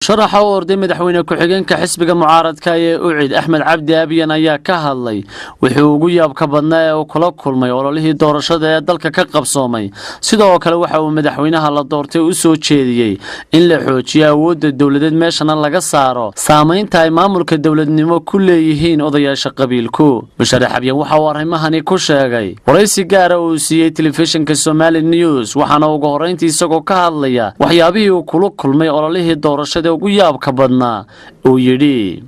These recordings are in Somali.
شرح وردي مدحوينه ku-xigeenka xisbiga mucaaradka ee UCID Axmed Cabdi Abiyan ayaa ka hadlay wixii ugu yaabka badnaa ee uu kula kulmay ololihii doorashada ee dalka ka qabsoomay sidoo kale waxa uu madaxweynaha la doortay u soo jeediyay in la xoojiyo awoodda dawladeed meeshana laga saaro saameynta ay maamulka dawladnimo ku leeyihiin odayaasha qabiilku Bashar Xabiyan waxa uu arrimahani ku sheegay waraysi gaar ah oo siiyay telefishinka Somali News waxaana ugu horeyntii isagoo ka hadlaya waxyaabihii uu kula kulmay ololihii doorashada ugu yaabka badnaa oo yiri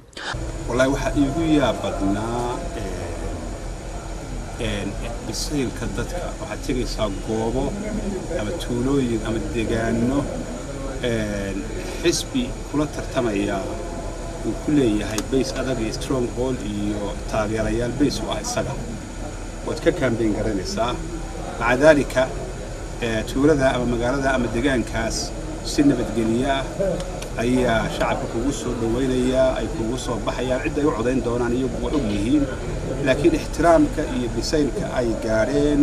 wallahi waxa iigu yaab badnaa bisaylka dadka waxa tagaysaa goobo ama tuulooyin ama deegaano xisbi kula tartamaya uu ku leeyahay base adag iyo strong hold iyo taageerayaal base u ah isaga wad ka campaign garanaysaa macadalika tuulada ama magaalada ama deegaankaas si nabadgeliya ayaa shacabka kugu soo dhaweynaya ay kugu soo baxayaan cid ay u codeyn doonaan iyagu waa og yihiin laakiin ixtiraamka iyo bisaylka ay gaareen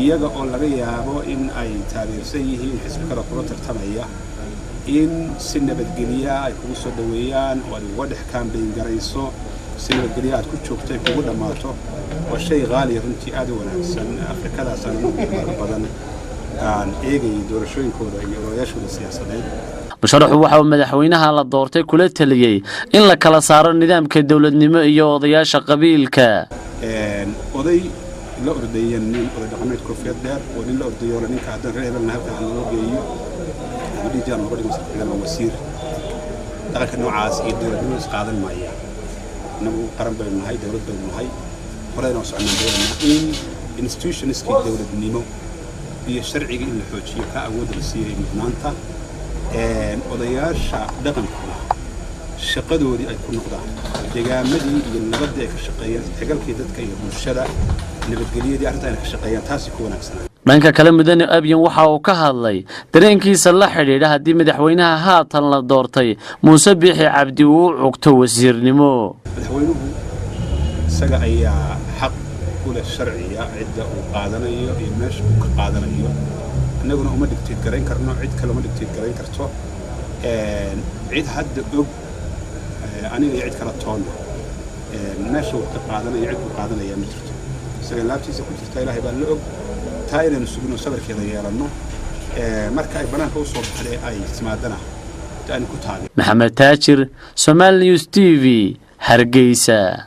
iyaga oo laga yaabo in ay taageersan yihiin xisbi kale kula tartamaya in si nabadgeliya ay kugu soo dhaweeyaan oo ay uga dhex campaign garayso si nabadgeliya aad ku joogtay kugu dhammaato waa shay qaali runtii aad u wanaagsan afrikadaas aan ugu badan aan eegay doorashooyinkooda iyo odayaashooda siyaasadeed Basharaxu waxa uu madaxweynaha la doortay kula taliyay in la kala saaro nidaamka dawladnimo iyo odayaasha qabiilka oday la ordayeen nin oday dhaqameed koofiyad dheer oo nin la ordayo ninka hadan reebelna halka loo geeyo guddiga oo qodobka saxda wasiir dhaqanka noocaas iyo dawladnimo isqaadan maaya nagu qaran bay nahay dawlad bay nahay horeyna oo socnaan in institutionski dawladnimo iyo sharciga in la xoojiyo ka awood la siiyay mudnaanta odayaasha dhaqankooda shaqadoodii ay ku noqdaan deegaamadii iyo nabadda ay ka shaqeeyaan xigalkii dadka iyo bulshada nabadgelyadii arrinta ay ka shaqeeyaan taasi ku wanaagsan dhanka kale mudane Abiyan waxa uu ka hadlay dareenkiisa la xiriira hadii madaxweynaha haatan la doortay Muuse Biixi Cabdi uu cugto wasiirnimo madaxweynuhu isaga ayaa xaq u leh sharciga cidda uu qaadanayo iyo meesha uu ka qaadanayo annaguna uma dhigtay garan karno cid kale uma dhigtay garan karto cid hadda og aniga cid kala toona meesha uu ka qaadanayo cid uu qaadanaya ma jirto isaga laabtiisa ku jirta ilaahay baa la og taayirana sugno sabarkeeda yeelano marka ay banaanka u soo baxday ay timaadana taan ku taagay Maxamed Taajir Somali News TV Hargeysa